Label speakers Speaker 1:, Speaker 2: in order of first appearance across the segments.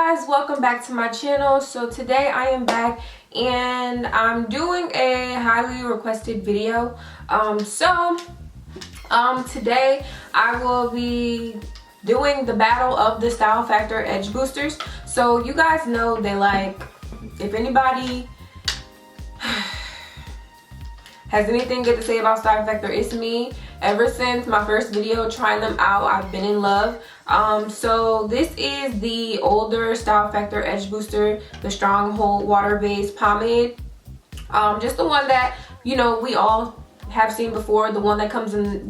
Speaker 1: guys, welcome back to my channel. So today I am back and I'm doing a highly requested video. Today I will be doing the battle of the Style Factor Edge Boosters. So you guys know they if anybody has anything good to say about Style Factor, it's me. Ever since my first video trying them out, I've been in love. So this is the older Style Factor Edge Booster, the Stronghold water-based pomade. Just the one that, you know, we all have seen before, the one that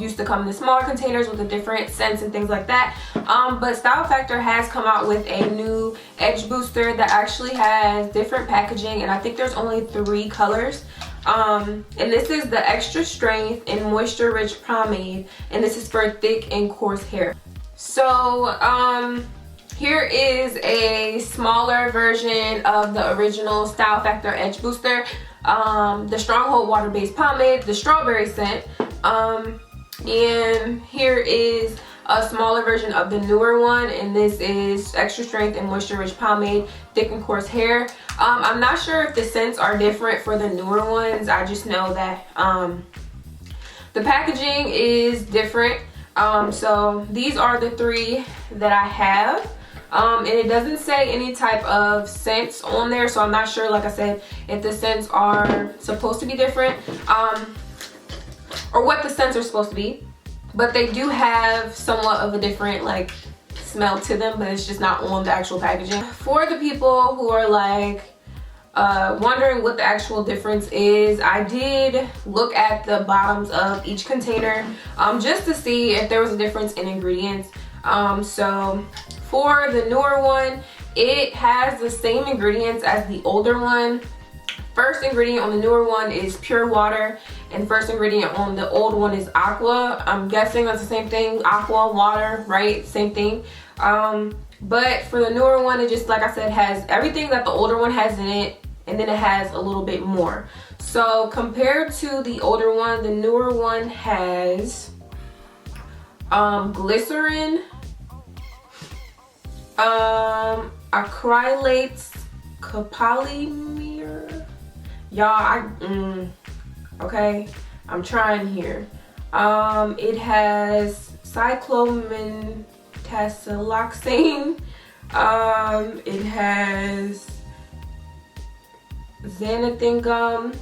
Speaker 1: used to come in the smaller containers with the different scents and things like that. But Style Factor has come out with a new edge booster that actually has different packaging, and I think there's only 3 colors. And this is the extra strength and moisture rich pomade, and this is for thick and coarse hair. So here is a smaller version of the original Style Factor Edge Booster, the Stronghold water-based pomade, the strawberry scent, and here is a smaller version of the newer one, and this is extra strength and moisture rich pomade, thick and coarse hair. I'm not sure if the scents are different for the newer ones. I just know that the packaging is different. So these are the 3 that I have, and it doesn't say any type of scents on there, so I'm not sure, like I said, if the scents are supposed to be different, or what the scents are supposed to be. But they do have somewhat of a different smell to them, but it's just not on the actual packaging. For the people who are wondering what the actual difference is, I did look at the bottoms of each container just to see if there was a difference in ingredients. So for the newer one, it has the same ingredients as the older one. First ingredient on the newer one is pure water, and first ingredient on the old one is aqua. I'm guessing that's the same thing, aqua, water, right? Same thing. But for the newer one, it just, like I said, has everything that the older one has in it, and then it has a little bit more. So compared to the older one, the newer one has glycerin, acrylates, copolymer. Y'all, okay, I'm trying here. It has cyclomentasiloxane. It has xanthan gum,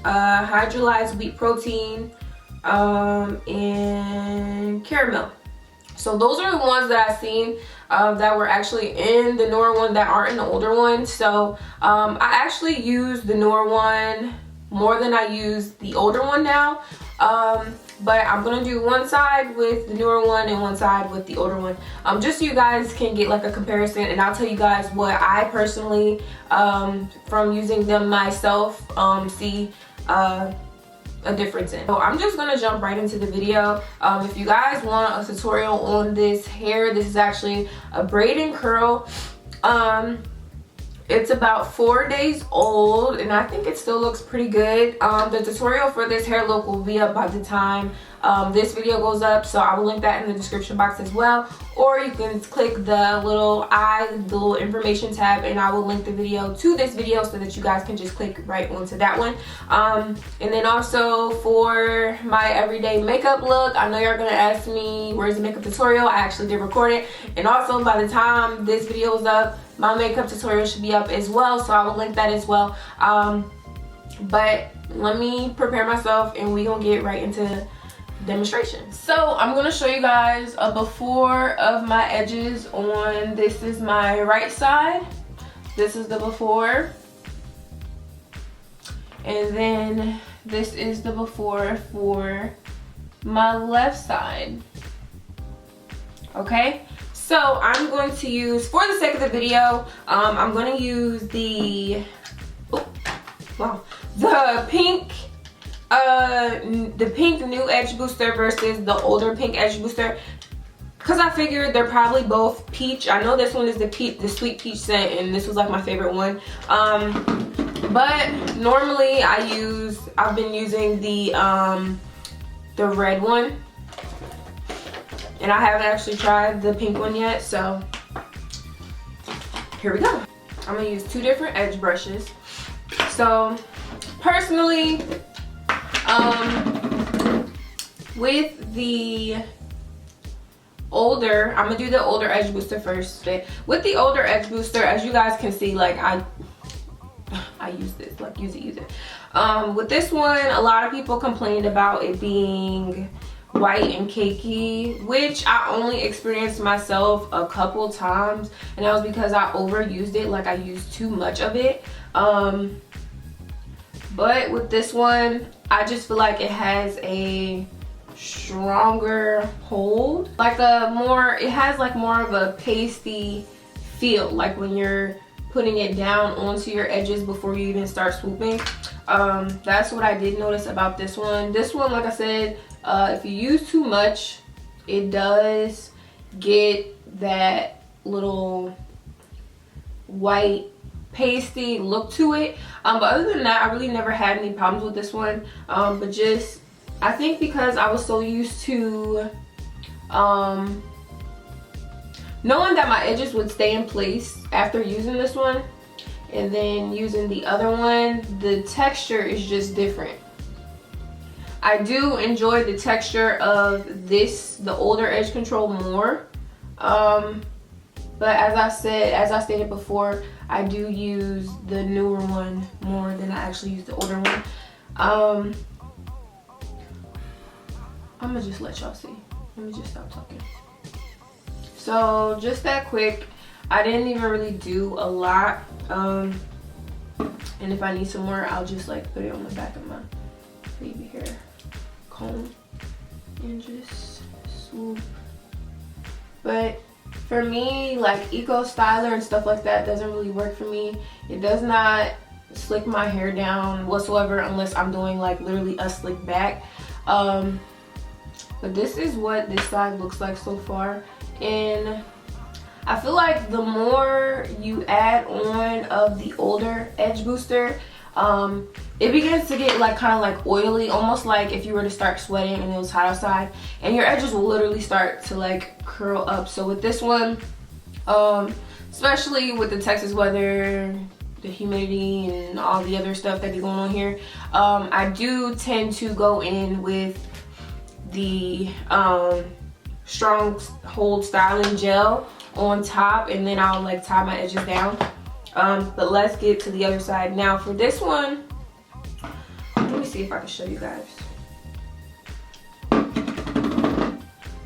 Speaker 1: hydrolyzed wheat protein, and caramel. So those are the ones that I've seen that were actually in the newer one that aren't in the older one. So I actually use the newer one more than I use the older one now. But I'm gonna do one side with the newer one and one side with the older one, just so you guys can get a comparison, and I'll tell you guys what I personally, from using them myself, see a difference in. So I'm just gonna jump right into the video. If you guys want a tutorial on this hair, this is actually a braid and curl. It's about 4 days old, and I think it still looks pretty good. The tutorial for this hair look will be up by the time this video goes up, so I will link that in the description box as well. Or you can click the little information tab, and I will link the video to this video so that you guys can just click right onto that one. And then also for my everyday makeup look, I know you're gonna ask me where's the makeup tutorial. I actually did record it, and also by the time this video is up, my makeup tutorial should be up as well, so I will link that as well. But let me prepare myself and we gonna get right into demonstration. So I'm gonna show you guys a before of my edges on, this is my right side, this is the before, and then this is the before for my left side. Okay, so I'm going to use, for the sake of the video, I'm going to use the pink new edge booster versus the older pink edge booster, because I figured they're probably both peach. I know this one is the sweet peach scent, and this was my favorite one. But normally I've been using the red one, and I haven't actually tried the pink one yet, so here we go. I'm gonna use 2 different edge brushes. So personally, with the older, I'm gonna do the older edge booster first. With the older edge booster, as you guys can see, like I use this, like use it. With this one, a lot of people complained about it being white and cakey, which I only experienced myself a couple times, and that was because I overused it. Like I used too much of it. But with this one, I just feel like it has a stronger hold, like it has like more of a pasty feel, like when you're putting it down onto your edges before you even start swooping. That's what I did notice about this one. This one, like I said, if you use too much, it does get that little white pasty look to it. But other than that, I really never had any problems with this one. But just, I think because I was so used to knowing that my edges would stay in place after using this one, and then using the other one, the texture is just different. I do enjoy the texture of this, the older edge control, more. But as I stated before, I do use the newer one more than I actually use the older one. I'm gonna just let y'all see. Let me just stop talking. So just that quick, I didn't even really do a lot. And if I need some more, I'll just like put it on the back of my baby hair comb and just swoop. But for me, like eco styler and stuff like that doesn't really work for me. It does not slick my hair down whatsoever unless I'm doing like literally a slick back. But this is what this side looks like so far, and I feel like the more you add on of the older edge booster, it begins to get like kind of like oily, almost like if you were to start sweating and it was hot outside, and your edges will literally start to like curl up. So with this one, especially with the Texas weather, the humidity and all the other stuff that be going on here, I do tend to go in with the strong hold styling gel on top, and then I'll like tie my edges down. But let's get to the other side. Now for this one, let me see if I can show you guys.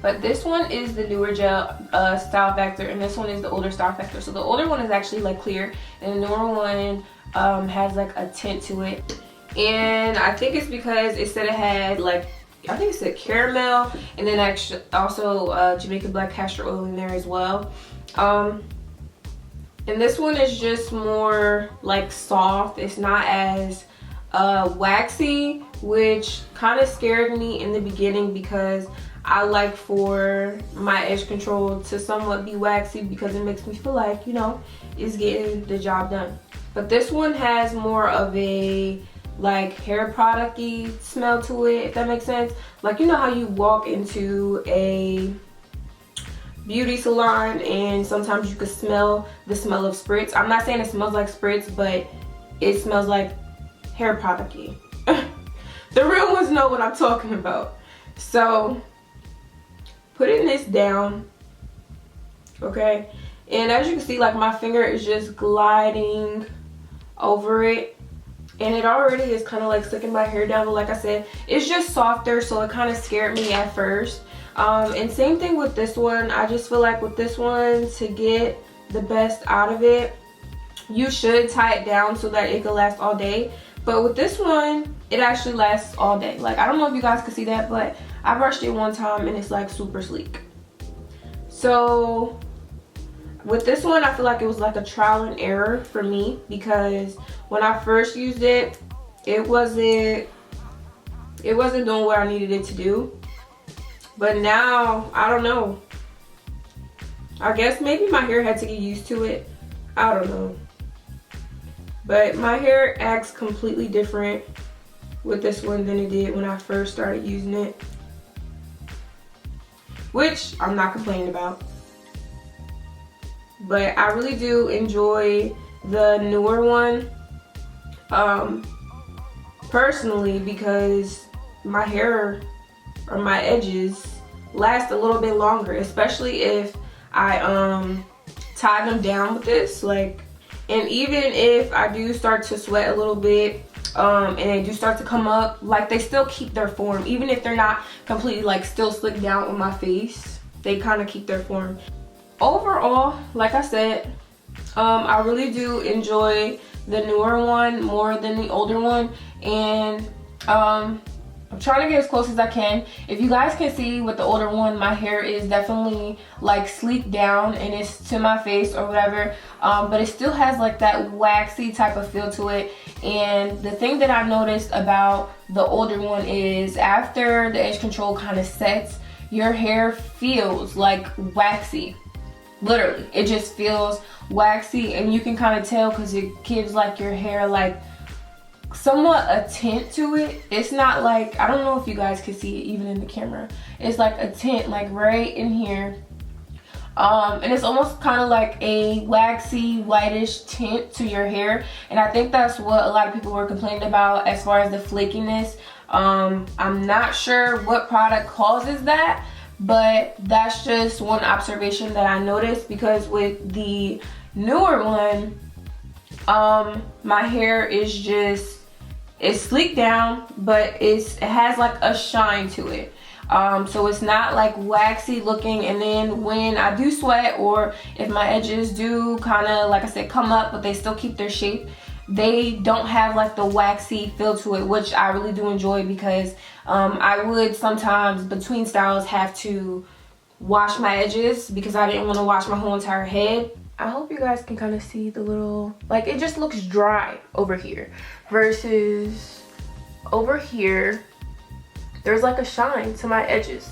Speaker 1: But this one is the newer gel Style Factor, and this one is the older Style Factor. So the older one is actually like clear, and the newer one has like a tint to it. And I think it's because it said it had like, I think it said caramel, and then actually also Jamaican black castor oil in there as well. And this one is just more like soft. It's not as waxy, which kind of scared me in the beginning because I like for my edge control to somewhat be waxy because it makes me feel like, you know, it's getting the job done. But this one has more of a like hair product-y smell to it, if that makes sense. Like, you know how you walk into a beauty salon and sometimes you can smell the smell of spritz. I'm not saying it smells like spritz, but it smells like hair product-y. The real ones know what I'm talking about. So putting this down, okay, and as you can see, like my finger is just gliding over it, and it already is kind of like slicking my hair down. But like I said, it's just softer, so it kind of scared me at first. And same thing with this one. I just feel like with this one, to get the best out of it, you should tie it down so that it can last all day. But with this one, it actually lasts all day. Like, I don't know if you guys can see that, but I brushed it one time and it's like super sleek. So with this one, I feel like it was like a trial and error for me, because when I first used it, it wasn't doing what I needed it to do. But now, I don't know. I guess maybe my hair had to get used to it. I don't know. But my hair acts completely different with this one than it did when I first started using it, which I'm not complaining about. but I really do enjoy the newer one personally, because my hair or my edges last a little bit longer, especially if I tie them down with this. Like, and even if I do start to sweat a little bit and they do start to come up, like, they still keep their form. Even if they're not completely like still slicked down on my face, they kind of keep their form. Overall, like I said, I really do enjoy the newer one more than the older one, and I'm trying to get as close as I can. If you guys can see with the older one, my hair is definitely like sleeked down and it's to my face or whatever, but it still has like that waxy type of feel to it. And the thing that I noticed about the older one is after the edge control kind of sets, your hair feels like waxy. Literally, it just feels waxy, and you can kind of tell because it gives like your hair like somewhat a tint to it. It's not like, I don't know if you guys can see it even in the camera, it's like a tint like right in here, and it's almost kind of like a waxy whitish tint to your hair. And I think that's what a lot of people were complaining about as far as the flakiness. I'm not sure what product causes that, but that's just one observation that I noticed, because with the newer one, my hair is just, it's sleeked down, but it has like a shine to it. So it's not like waxy looking, and then when I do sweat, or if my edges do kind of, like I said, come up but they still keep their shape, they don't have like the waxy feel to it, which I really do enjoy, because I would sometimes between styles have to wash my edges because I didn't want to wash my whole entire head. I hope you guys can kind of see the little, like, it just looks dry over here versus over here there's like a shine to my edges.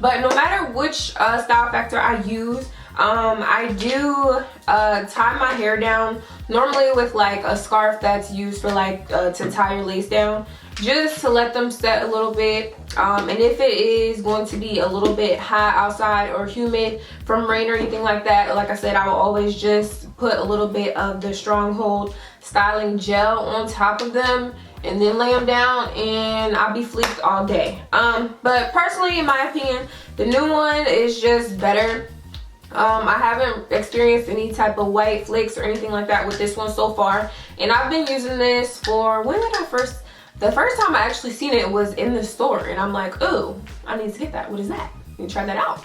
Speaker 1: But no matter which style factor I use, I do tie my hair down normally with like a scarf that's used for like to tie your lace down, just to let them set a little bit. And if it is going to be a little bit hot outside or humid from rain or anything like that, like I said, I will always just put a little bit of the Stronghold styling gel on top of them and then lay them down, and I'll be fleeked all day. But personally, in my opinion, the new one is just better. I haven't experienced any type of white flakes or anything like that with this one so far, and I've been using this for, when did I first, the first time I actually seen it was in the store, and I'm like, ooh, I need to get that. What is that? Let me try that out.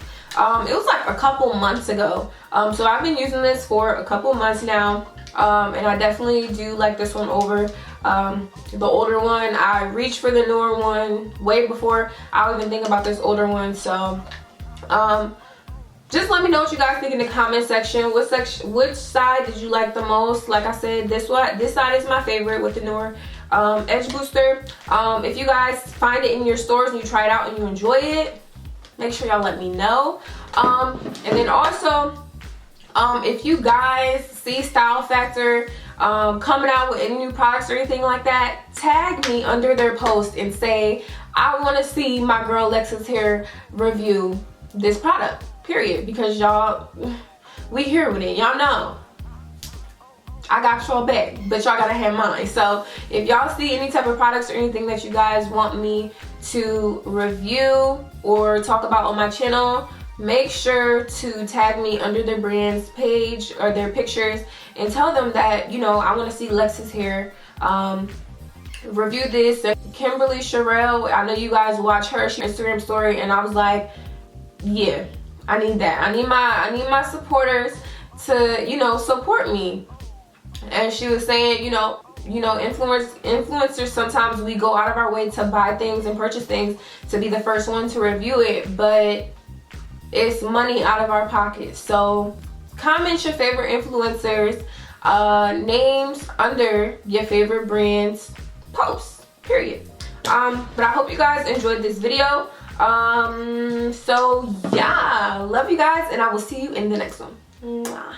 Speaker 1: It was like a couple months ago. So I've been using this for a couple months now, and I definitely do like this one over the older one. I reached for the newer one way before I would even think about this older one. So just let me know what you guys think in the comment section. Which side did you like the most? Like I said, this side is my favorite with the newer edge booster. If you guys find it in your stores and you try it out and you enjoy it, make sure y'all let me know. And then also, if you guys see Style Factor coming out with any new products or anything like that, tag me under their post and say, I want to see my girl Lex's hair review this product, period. Because y'all, we here with it, y'all know I got y'all back, but y'all gotta have mine. So if y'all see any type of products or anything that you guys want me to review or talk about on my channel, make sure to tag me under their brand's page or their pictures and tell them that, you know, I want to see Lex's hair review this. Kimberly Sherrill, I know you guys watch her Instagram story, and I was like, yeah, I need that. I need my supporters to, you know, support me. And she was saying, you know, influencers, sometimes we go out of our way to buy things and purchase things to be the first one to review it, but it's money out of our pockets. So comment your favorite influencers names under your favorite brands posts, period. But I hope you guys enjoyed this video. So yeah, love you guys, and I will see you in the next one. Mwah.